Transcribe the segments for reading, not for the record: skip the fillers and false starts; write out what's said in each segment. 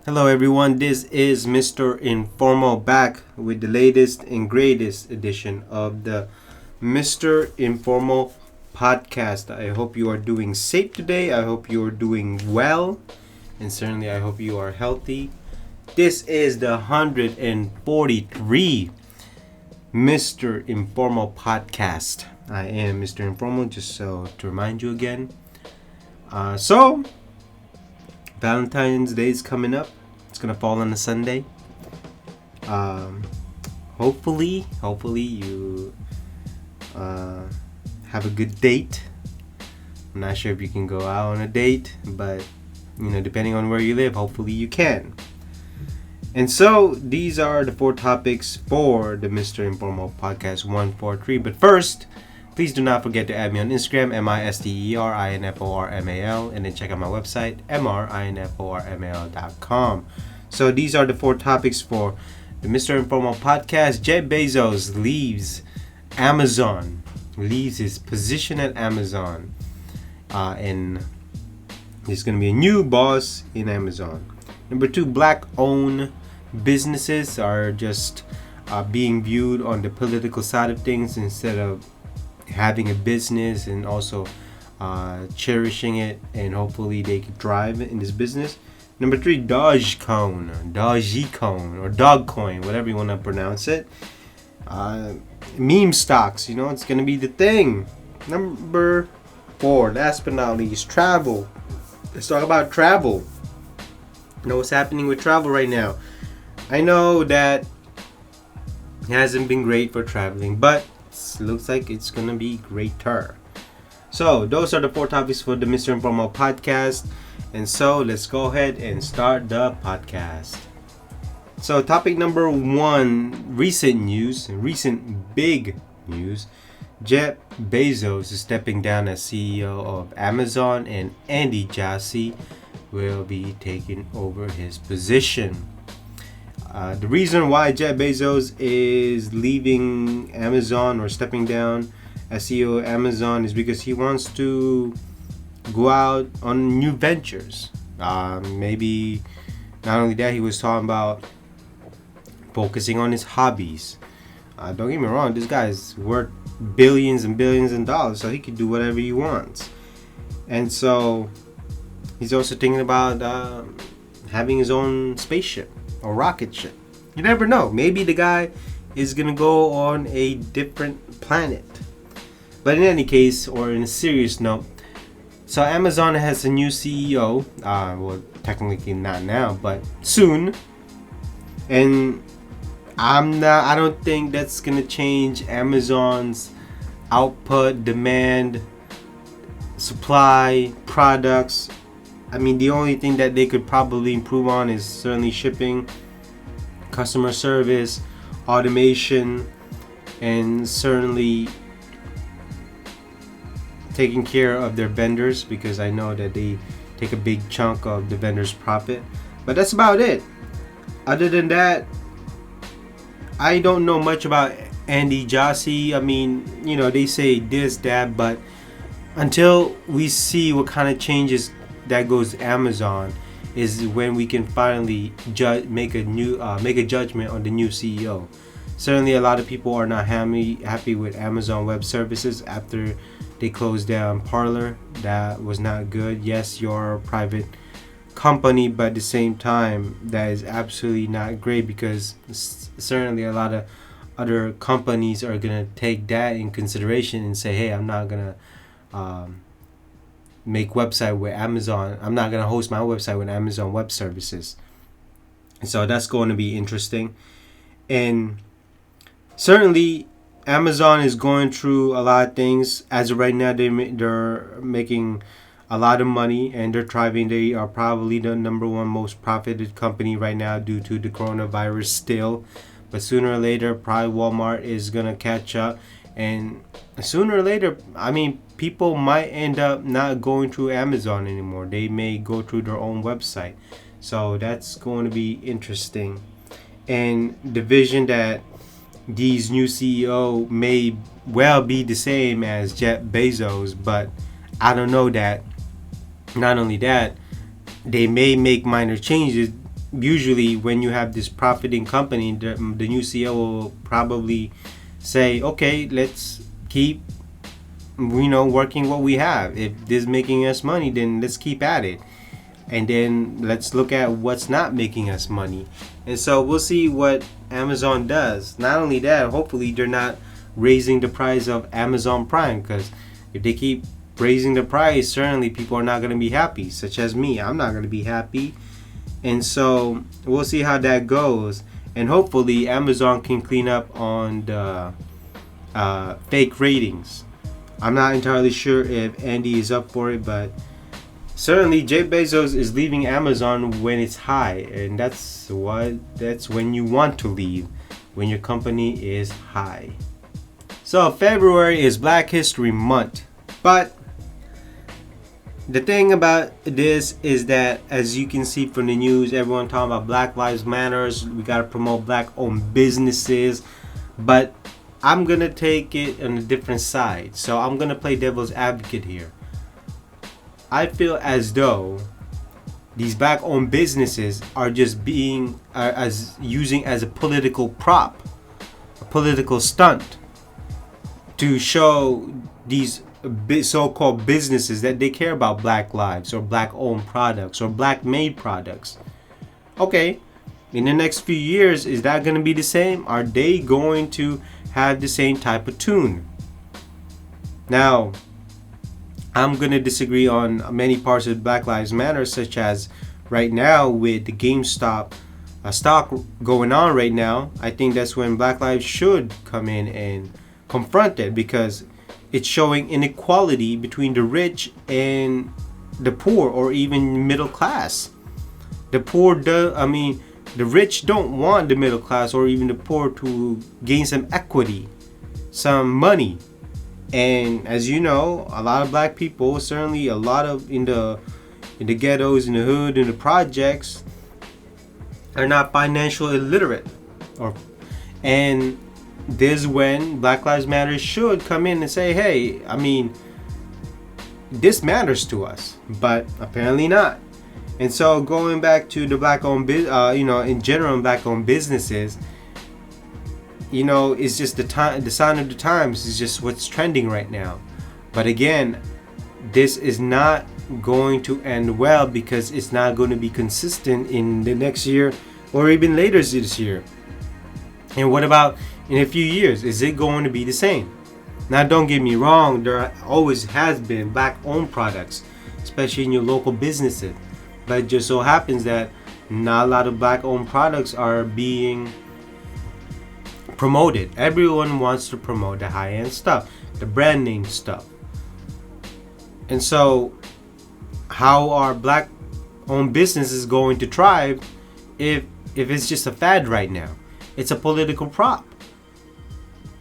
Hello everyone, this is Mr. Informal back with the latest and greatest edition of the Mr. Informal podcast. I hope you are doing safe today. I hope you are doing well. And certainly I hope you are healthy. This is the 143 Mr. Informal podcast. I am Mr. Informal, just so to remind you again. So Valentine's Day is coming up. It's gonna fall on a Sunday. Hopefully you have a good date. I'm not sure if you can go out on a date, but depending on where you live, hopefully you can. And so these are the 4 topics for the Mr. Informal Podcast 143. But first, please do not forget to add me on Instagram, MisterInformal, and then check out my website, MrInformal.com. So these are the 4 topics for the Mr. Informal Podcast. Jeff Bezos leaves Amazon, leaves his position at Amazon, and he's going to be a new boss in Amazon. Number 2, black-owned businesses are just being viewed on the political side of things instead of having a business and also cherishing it, and hopefully they can thrive in this business. Number 3, Dogecoin, or Dogecoin, whatever you want to pronounce it. Meme stocks, it's going to be the thing. Number 4, last but not least, travel. Let's talk about travel. What's happening with travel right now. I know that it hasn't been great for traveling, but it looks like it's going to be greater. So those are the 4 topics for the Mr. Informal Podcast. And so let's go ahead and start the podcast. So topic number 1, recent big news. Jeff Bezos is stepping down as CEO of Amazon, and Andy Jassy will be taking over his position. The reason why Jeff Bezos is leaving Amazon or stepping down as CEO of Amazon is because he wants to go out on new ventures. Maybe not only that, he was talking about focusing on his hobbies. Don't get me wrong, this guy's worth billions and billions of dollars, so he can do whatever he wants. And so he's also thinking about having his own spaceship or rocket ship. You never know. Maybe the guy is going to go on a different planet. But in any case, or in a serious note, so Amazon has a new CEO. Well, technically not now, but soon. And I don't think that's going to change Amazon's output, demand, supply, products. I mean, the only thing that they could probably improve on is certainly shipping, customer service, automation, and certainly taking care of their vendors, because I know that they take a big chunk of the vendors' profit. But that's about it. Other than that, I don't know much about Andy Jassy. I mean, they say this, that, but until we see what kind of changes that goes to Amazon is when we can finally make a judgment on the new CEO. Certainly a lot of people are not happy with Amazon Web Services after they closed down Parler. That was not good. Yes, you're a private company, but at the same time, that is absolutely not great, because certainly a lot of other companies are going to take that in consideration and say, hey, I'm not going to make website with Amazon. I'm not going to host my website with Amazon Web Services. And so that's going to be interesting. And certainly Amazon is going through a lot of things. As of right now, they're making a lot of money and they're thriving. They are probably the number 1 most profited company right now due to the coronavirus still. But sooner or later, probably Walmart is going to catch up. And sooner or later, I mean, people might end up not going through Amazon anymore. They may go through their own website. So that's going to be interesting. And the vision that these new CEO may well be the same as Jeff Bezos, but I don't know that. Not only that, they may make minor changes usually when you have this profiting company, the new CEO will probably say, okay, let's keep working what we have. If this is making us money, then let's keep at it, and then let's look at what's not making us money. And so we'll see what Amazon does. Not only that, hopefully they're not raising the price of Amazon Prime, because if they keep raising the price, certainly people are not going to be happy, such as me. I'm not going to be happy. And so we'll see how that goes, and hopefully Amazon can clean up on the fake ratings. I'm not entirely sure if Andy is up for it, but certainly Jeff Bezos is leaving Amazon when it's high, and that's when you want to leave, when your company is high. So February is Black History Month, but the thing about this is that, as you can see from the news, everyone talking about Black Lives Matters. We gotta promote black-owned businesses, but I'm gonna take it on a different side. So I'm gonna play devil's advocate here. I feel as though these black-owned businesses are just being using as a political prop, a political stunt, to show these so-called businesses that they care about black lives or black-owned products or black-made products. Okay, in the next few years, is that going to be the same? Are they going to have the same type of tune? Now, I'm going to disagree on many parts of Black Lives Matter, such as right now with the GameStop stock going on right now. I think that's when Black Lives should come in and confront it, because it's showing inequality between the rich and the poor, or even middle class. The rich don't want the middle class or even the poor to gain some equity, some money. And as you know, a lot of black people, certainly a lot of in the ghettos, in the hood, in the projects, are not financially illiterate, and this is when Black Lives Matter should come in and say, hey, this matters to us, but apparently not. And so going back to the black-owned, in general, black-owned businesses, it's just the sign of the times is just what's trending right now. But again, this is not going to end well, because it's not going to be consistent in the next year or even later this year. And what about in a few years? Is it going to be the same? Now, don't get me wrong, there always has been black-owned products, especially in your local businesses. But it just so happens that not a lot of black-owned products are being promoted. Everyone wants to promote the high-end stuff, the brand name stuff. And so, how are black-owned businesses going to thrive if it's just a fad right now? It's a political prop.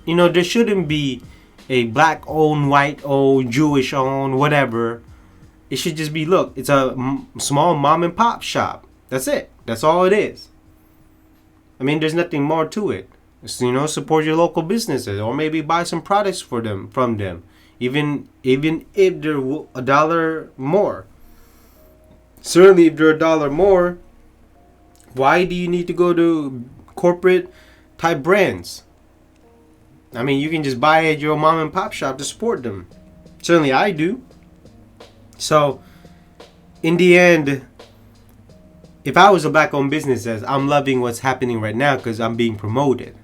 There shouldn't be a black-owned, white-owned, Jewish-owned, whatever. It should just be, look, it's a small mom-and-pop shop. That's it. That's all it is. There's nothing more to it. Support your local businesses, or maybe buy some products from them, even if they're $1 more. Certainly, if they're $1 more, why do you need to go to corporate type brands? You can just buy at your mom and pop shop to support them. Certainly I do. So in the end, if I was a black-owned business, I'm loving what's happening right now because I'm being promoted.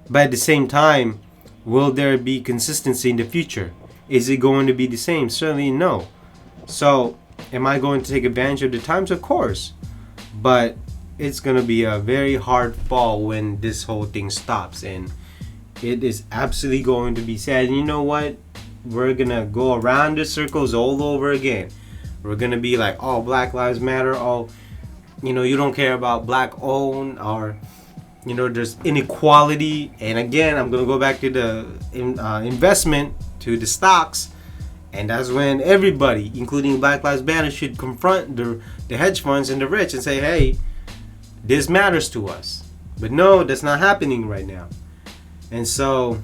But at the same time, will there be consistency in the future? Is it going to be the same? Certainly no. So am I going to take advantage of the times? Of course. But it's going to be a very hard fall when this whole thing stops. And it is absolutely going to be sad. And you know what? We're going to go around the circles all over again. We're going to be like, oh, Black Lives Matter. Oh, you don't care about black owned, or, there's inequality. And again, I'm going to go back to the investment, to the stocks. And that's when everybody, including Black Lives Matter, should confront the hedge funds and the rich and say, hey, this matters to us. But no, that's not happening right now. And so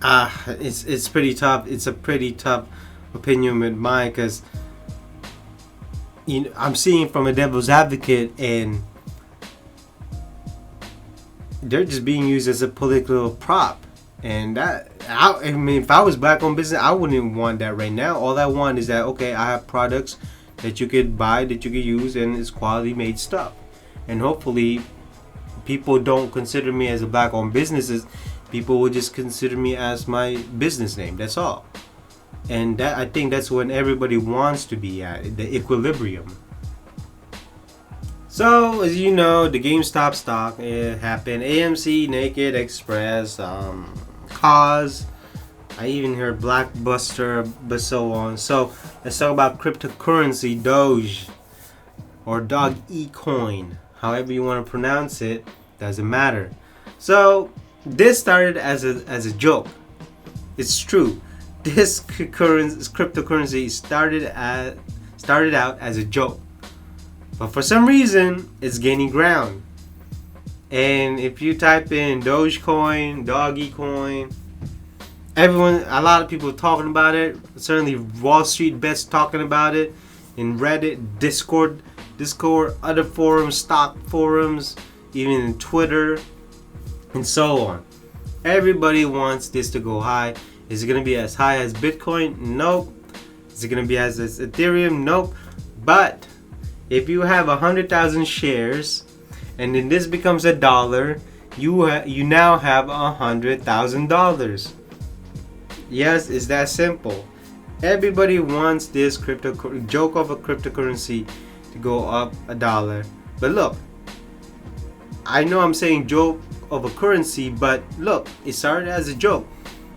it's pretty tough. It's a pretty tough opinion with mine, because I'm seeing from a devil's advocate, and they're just being used as a political prop. And I mean, if I was black owned business, I wouldn't want that right now. All I want is that, okay, I have products that you could buy, that you could use, and it's quality made stuff. And hopefully, people don't consider me as a black owned business. People will just consider me as my business name. That's all. And that, I think that's when everybody wants to be at, the equilibrium. So, as you know, the GameStop stock, it happened. AMC, Naked, Express, Cause. I even heard Blockbuster, but so on. So, let's talk about cryptocurrency, Doge, or Dogecoin. However you want to pronounce it, doesn't matter. So, this started as a joke. It's true. This cryptocurrency started out as a joke. But for some reason, it's gaining ground. And if you type in Dogecoin, Dogecoin, a lot of people talking about it. Certainly Wall Street Bets talking about it. In Reddit, Discord, other forums, stock forums, even in Twitter, and so on. Everybody wants this to go high. Is it going to be as high as Bitcoin? Nope. Is it going to be as Ethereum? Nope. But if you have 100,000 shares, and then this becomes $1, you now have $100,000. Yes, it's that simple. Everybody wants this joke of a cryptocurrency to go up $1. But look, I know I'm saying joke of a currency, but look, it started as a joke.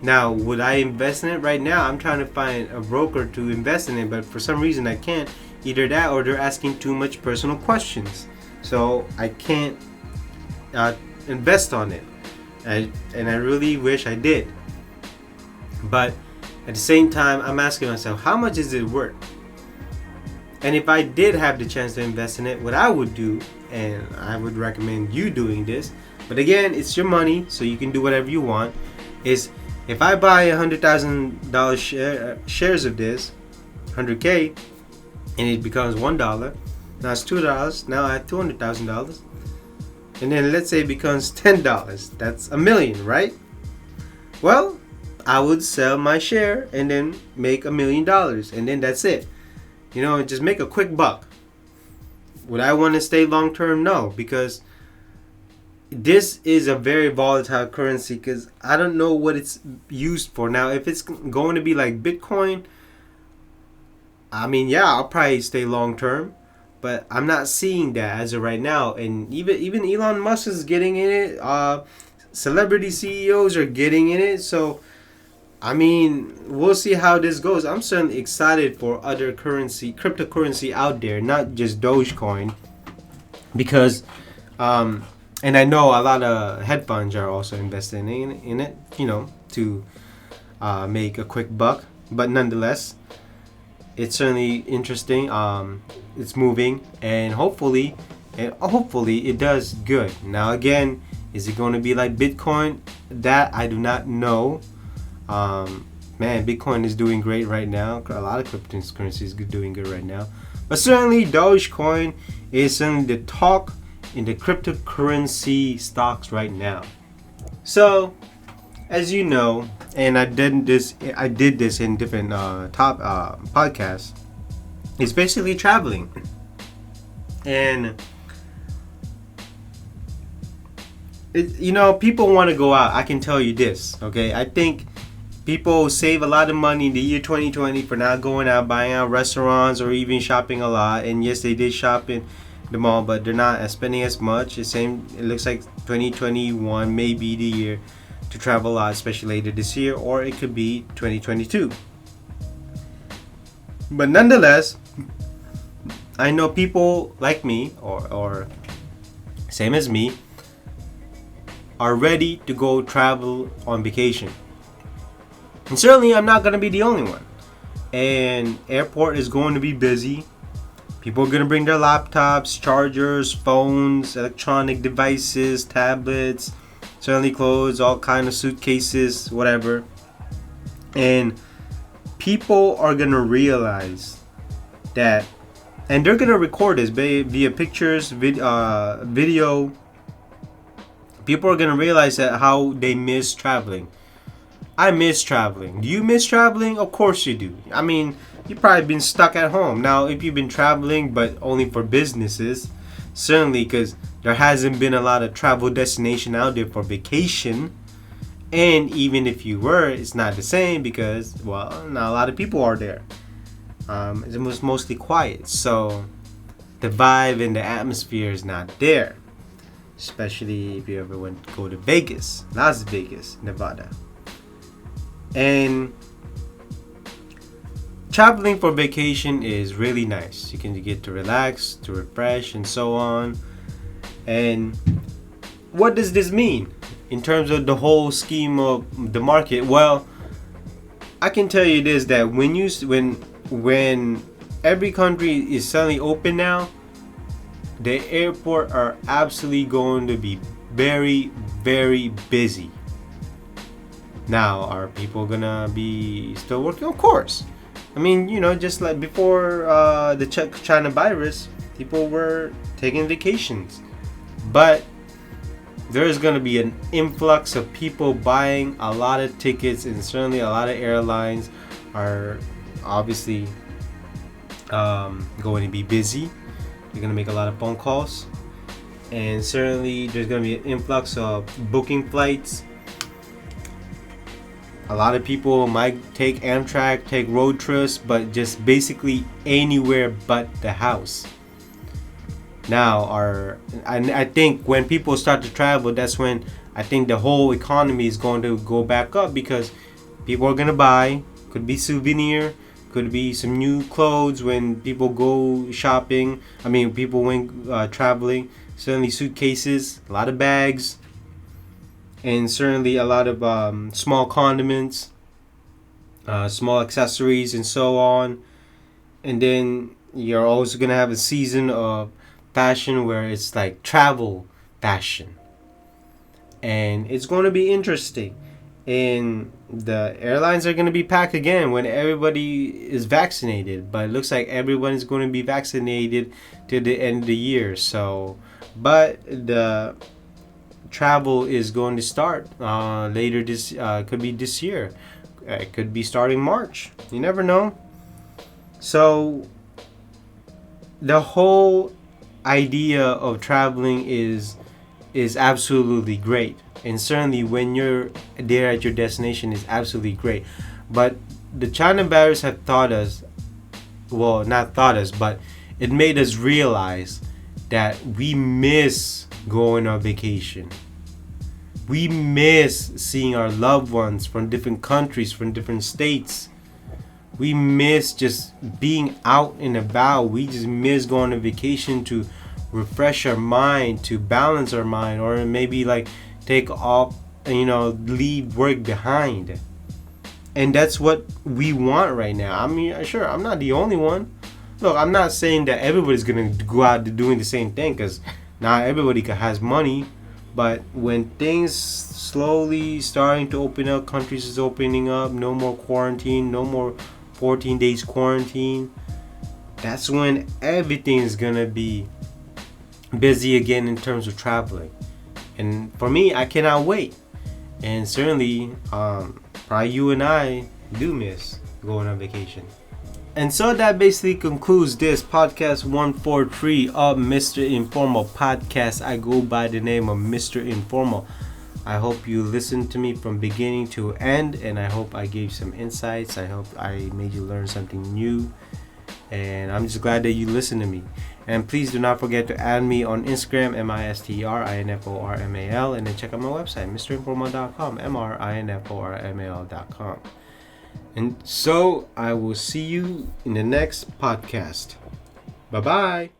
Now, would I invest in it right now? I'm trying to find a broker to invest in it, but for some reason I can't. Either that or they're asking too much personal questions. So I can't invest on it. And I really wish I did. But at the same time, I'm asking myself, how much is it worth? And if I did have the chance to invest in it, what I would do, and I would recommend you doing this, but again, it's your money, so you can do whatever you want, is if I buy $100,000 shares of this, 100K, and it becomes $1, now it's $2, now I have $200,000. And then let's say it becomes $10, that's $1 million, right? Well, I would sell my share and then make $1 million, and then that's it. You know, just make a quick buck. Would I want to stay long term? No, because this is a very volatile currency, because I don't know what it's used for. Now, if it's going to be like Bitcoin, I mean, yeah, I'll probably stay long term, but I'm not seeing that as of right now. And even Elon Musk is getting in it. Celebrity CEOs are getting in it. So, I mean, we'll see how this goes. I'm certainly excited for other cryptocurrency out there, not just Dogecoin, because, and I know a lot of hedge funds are also investing in it, you know, to make a quick buck. But nonetheless, it's certainly interesting. It's moving, and hopefully it does good. Now again, is it going to be like Bitcoin? That I do not know. Man, Bitcoin is doing great right now. A lot of cryptocurrencies is doing good right now. But certainly Dogecoin is certainly the talk in the cryptocurrency stocks right now. So, as you know, and I did this in different podcasts. It's basically traveling, and people want to go out. I can tell you this, okay? I think people save a lot of money in the year 2020 for not going out, buying out restaurants, or even shopping a lot. And yes, they did shop in the mall, but they're not spending as much. It looks like 2021 may be the year to travel a lot, especially later this year, or it could be 2022. But nonetheless, I know people like me, or same as me, are ready to go travel on vacation. And certainly I'm not going to be the only one. And airport is going to be busy. People are going to bring their laptops, chargers, phones, electronic devices, tablets, certainly clothes, all kind of suitcases, whatever. And people are going to realize that And they're gonna record this via pictures, video. People are gonna realize that how they miss traveling. I miss traveling. Do you miss traveling? Of course you do. I mean, you've probably been stuck at home. Now, if you've been traveling, but only for businesses, certainly, because there hasn't been a lot of travel destination out there for vacation. And even if you were, it's not the same because, well, not a lot of people are there. It was mostly quiet. So the vibe and the atmosphere is not there. Especially if you ever went to go to Vegas, Las Vegas, Nevada. And traveling for vacation is really nice. You can get to relax, to refresh, and so on. And what does this mean in terms of the whole scheme of the market? Well, I can tell you this, that when every country is suddenly open now, the airport are absolutely going to be very, very busy. Now, are people gonna be still working? Of course. I mean, just like before the China virus, people were taking vacations. But there's gonna be an influx of people buying a lot of tickets, and certainly a lot of airlines are obviously going to be busy. You're gonna make a lot of phone calls, and certainly there's gonna be an influx of booking flights. A lot of people might take Amtrak, take road trips, but just basically anywhere but the house. Now, I think when people start to travel, that's when I think the whole economy is going to go back up, because people are gonna buy. Could be souvenir. Could be some new clothes when people go shopping. I mean, people went traveling. Certainly suitcases, a lot of bags, and certainly a lot of small condiments, small accessories, and so on. And then you're also going to have a season of fashion where it's like travel fashion. And it's going to be interesting. And the airlines are going to be packed again when everybody is vaccinated, but it looks like everyone is going to be vaccinated to the end of the year. So, but the travel is going to start later this could be this year, it could be starting March, you never know. So the whole idea of traveling is absolutely great. And certainly when you're there at your destination is absolutely great. But the China virus have taught us, well, not taught us, but it made us realize that we miss going on vacation. We miss seeing our loved ones from different countries, from different states. We miss just being out and about. We just miss going on vacation to refresh our mind, to balance our mind, or maybe like take off, leave work behind. And that's what we want right now. I mean, sure, I'm not the only one. Look, I'm not saying that everybody's gonna go out doing the same thing, because not everybody has money. But when things slowly starting to open up, countries is opening up, no more quarantine, no more 14 days quarantine, that's when everything is gonna be busy again in terms of traveling. And for me, I cannot wait. And certainly, probably you and I do miss going on vacation. And so that basically concludes this podcast 143 of Mr. Informal Podcast. I go by the name of Mr. Informal. I hope you listened to me from beginning to end, and I hope I gave some insights. I hope I made you learn something new. And I'm just glad that you listened to me. And please do not forget to add me on Instagram, MisterInformal, and then check out my website, mrinformal.com, mrinformal.com. And so I will see you in the next podcast. Bye-bye.